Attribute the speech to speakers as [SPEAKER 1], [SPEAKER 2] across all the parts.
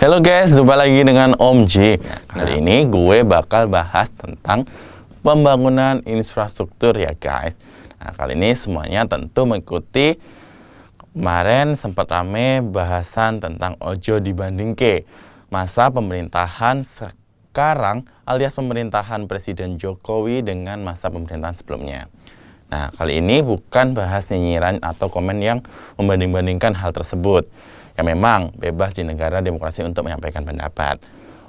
[SPEAKER 1] Halo guys, jumpa lagi dengan Om J. Kali ini gue bakal bahas tentang pembangunan infrastruktur ya guys. Nah, kali ini semuanya tentu mengikuti kemarin sempat rame bahasan tentang Ojo dibandingke. Masa pemerintahan sekarang alias pemerintahan Presiden Jokowi dengan masa pemerintahan sebelumnya. Nah, kali ini bukan bahas nyinyiran atau komen yang membanding-bandingkan hal tersebut. Ya memang bebas di negara demokrasi untuk menyampaikan pendapat.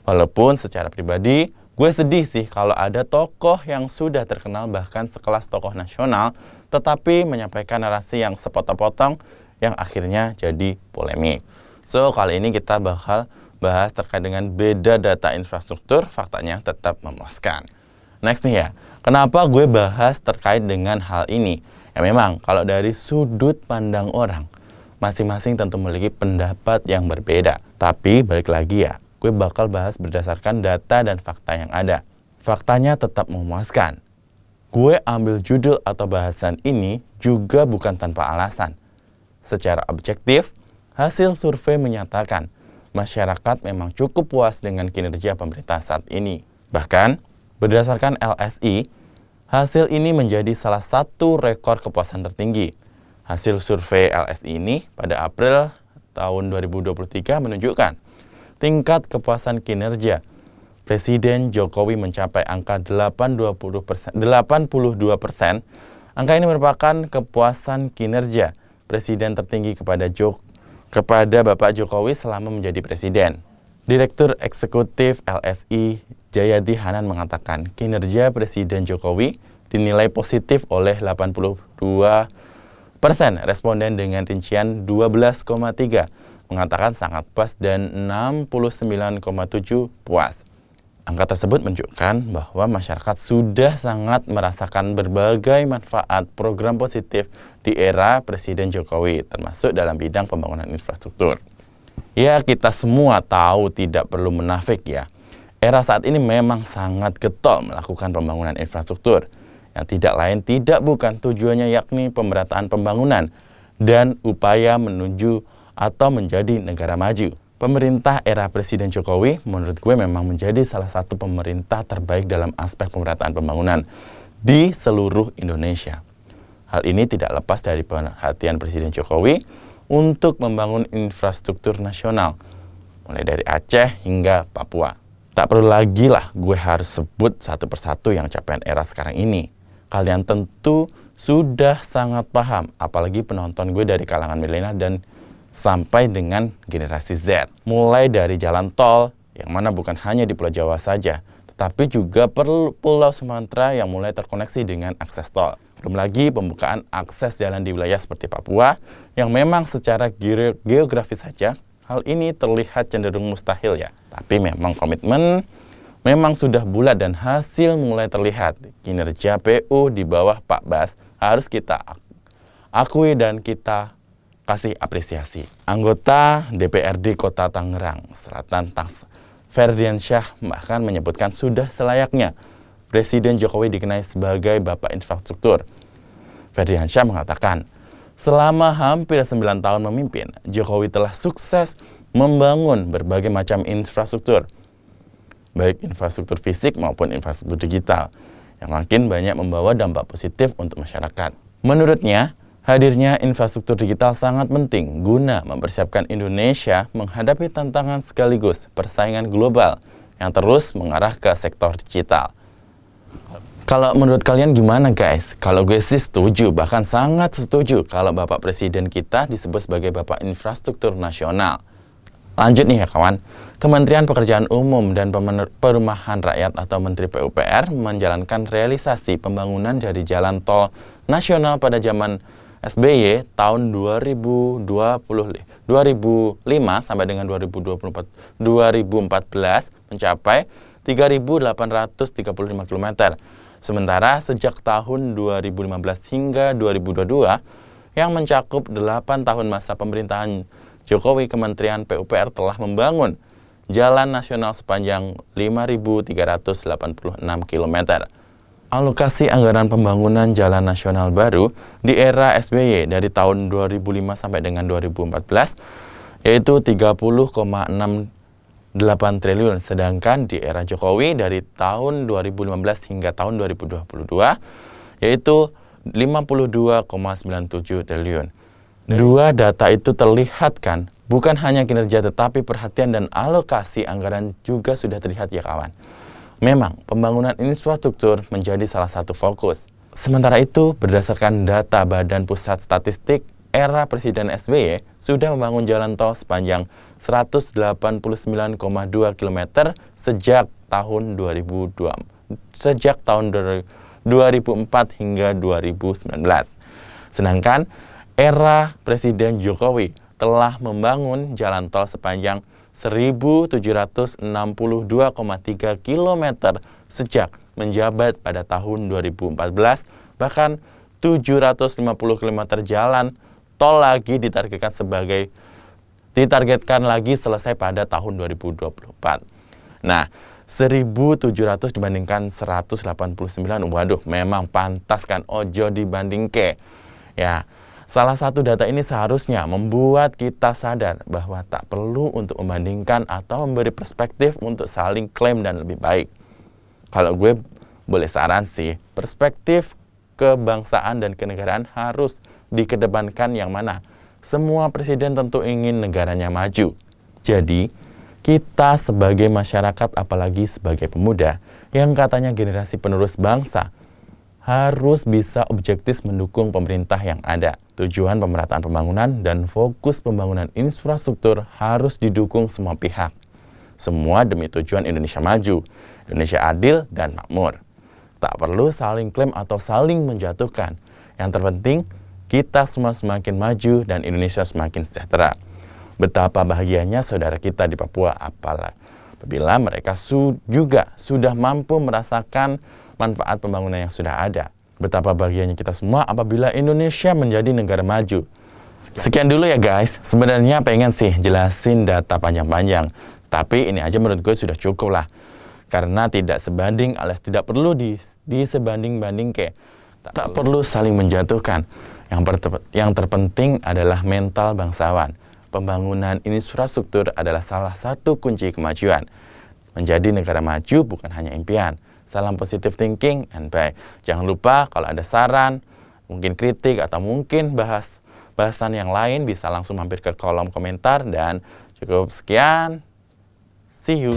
[SPEAKER 1] Walaupun secara pribadi, gue sedih sih kalau ada tokoh yang sudah terkenal bahkan sekelas tokoh nasional, tetapi menyampaikan narasi yang sepotong-potong yang akhirnya jadi polemik. So, kali ini kita bakal bahas terkait dengan beda data infrastruktur, faktanya tetap memuaskan. Next nih ya, kenapa gue bahas terkait dengan hal ini? Ya memang, kalau dari sudut pandang orang, masing-masing tentu memiliki pendapat yang berbeda. Tapi balik lagi ya, gue bakal bahas berdasarkan data dan fakta yang ada. Faktanya tetap memuaskan. Gue ambil judul atau bahasan ini juga bukan tanpa alasan. Secara objektif, hasil survei menyatakan masyarakat memang cukup puas dengan kinerja pemerintah saat ini. Bahkan, berdasarkan LSI, hasil ini menjadi salah satu rekor kepuasan tertinggi. Hasil survei LSI ini pada April tahun 2023 menunjukkan tingkat kepuasan kinerja Presiden Jokowi mencapai angka 82%. Angka ini merupakan kepuasan kinerja Presiden tertinggi kepada Bapak Jokowi selama menjadi Presiden. Direktur Eksekutif LSI Jayadi Hanan mengatakan kinerja Presiden Jokowi dinilai positif oleh 82% responden dengan rincian 12,3 mengatakan sangat puas dan 69,7 puas. Angka tersebut menunjukkan bahwa masyarakat sudah sangat merasakan berbagai manfaat program positif di era Presiden Jokowi, termasuk dalam bidang pembangunan infrastruktur. Ya, kita semua tahu tidak perlu menafik ya. Era saat ini memang sangat getol melakukan pembangunan infrastruktur. Yang tidak lain tidak bukan tujuannya yakni pemerataan pembangunan dan upaya menuju atau menjadi negara maju. Pemerintah era Presiden Jokowi menurut gue memang menjadi salah satu pemerintah terbaik dalam aspek pemerataan pembangunan di seluruh Indonesia. Hal ini tidak lepas dari perhatian Presiden Jokowi untuk membangun infrastruktur nasional, mulai dari Aceh hingga Papua. Tak perlu lagi lah gue harus sebut satu persatu yang capaian era sekarang ini. Kalian tentu sudah sangat paham, apalagi penonton gue dari kalangan milenial dan sampai dengan generasi Z. Mulai dari jalan tol, yang mana bukan hanya di Pulau Jawa saja, tetapi juga Pulau Sumatera yang mulai terkoneksi dengan akses tol. Belum lagi pembukaan akses jalan di wilayah seperti Papua, yang memang secara geografis saja, hal ini terlihat cenderung mustahil ya. Tapi memang komitmen memang sudah bulat dan hasil mulai terlihat. Kinerja PU di bawah Pak Bas harus kita akui dan kita kasih apresiasi. Anggota DPRD Kota Tangerang Selatan Ferdiansyah bahkan menyebutkan sudah selayaknya Presiden Jokowi dikenai sebagai Bapak Infrastruktur. Ferdiansyah mengatakan, selama hampir 9 tahun memimpin, Jokowi telah sukses membangun berbagai macam infrastruktur, baik infrastruktur fisik maupun infrastruktur digital, yang makin banyak membawa dampak positif untuk masyarakat. Menurutnya, hadirnya infrastruktur digital sangat penting guna mempersiapkan Indonesia menghadapi tantangan sekaligus persaingan global yang terus mengarah ke sektor digital. Kalau menurut kalian gimana guys? Kalau gue sih setuju, bahkan sangat setuju kalau Bapak Presiden kita disebut sebagai Bapak Infrastruktur Nasional. Lanjut nih ya kawan, Kementerian Pekerjaan Umum dan Perumahan Rakyat atau Menteri PUPR menjalankan realisasi pembangunan dari jalan tol nasional pada zaman SBY tahun 2005 sampai dengan 2014 mencapai 3.835 km. Sementara sejak tahun 2015 hingga 2022 yang mencakup 8 tahun masa pemerintahan Jokowi, Kementerian PUPR telah membangun jalan nasional sepanjang 5.386 km. Alokasi anggaran pembangunan jalan nasional baru di era SBY dari tahun 2005 sampai dengan 2014 yaitu 30,6 8 triliun. Sedangkan di era Jokowi dari tahun 2015 hingga tahun 2022 yaitu 52,97 triliun. Dua data itu terlihat kan, bukan hanya kinerja tetapi perhatian dan alokasi anggaran juga sudah terlihat ya kawan. Memang pembangunan infrastruktur menjadi salah satu fokus. Sementara itu, berdasarkan data Badan Pusat Statistik, era Presiden SBY sudah membangun jalan tol sepanjang 189,2 km sejak tahun 2004 hingga 2019. Sedangkan era Presiden Jokowi telah membangun jalan tol sepanjang 1.762,3 km sejak menjabat pada tahun 2014, bahkan 750 km jalan tol lagi ditargetkan lagi selesai pada tahun 2024. Nah, 1.700 dibandingkan 189, waduh, memang pantas kan ojo dibandingke. Ya, salah satu data ini seharusnya membuat kita sadar bahwa tak perlu untuk membandingkan atau memberi perspektif untuk saling klaim dan lebih baik. Kalau gue boleh saran sih, perspektif kebangsaan dan kenegaraan harus dikedepankan yang mana? Semua presiden tentu ingin negaranya maju. Jadi, kita sebagai masyarakat, apalagi sebagai pemuda, yang katanya generasi penerus bangsa, harus bisa objektif mendukung pemerintah yang ada. Tujuan pemerataan pembangunan dan fokus pembangunan infrastruktur harus didukung semua pihak. Semua demi tujuan Indonesia maju, Indonesia adil dan makmur. Tak perlu saling klaim atau saling menjatuhkan. Yang terpenting, kita semua semakin maju dan Indonesia semakin sejahtera. Betapa bahagianya saudara kita di Papua, apabila mereka juga sudah mampu merasakan manfaat pembangunan yang sudah ada. Betapa bahagianya kita semua apabila Indonesia menjadi negara maju. Sekian dulu ya guys. Sebenarnya pengen sih jelasin data panjang-panjang, tapi ini aja menurut gue sudah cukup lah. Karena tidak sebanding alias tidak perlu disebanding-banding ke. Tak perlu saling menjatuhkan. Yang terpenting adalah mental bangsawan. Pembangunan infrastruktur adalah salah satu kunci kemajuan. Menjadi negara maju bukan hanya impian. Salam positive thinking and bye. Jangan lupa kalau ada saran, mungkin kritik atau mungkin bahasan yang lain bisa langsung mampir ke kolom komentar dan cukup sekian. See you.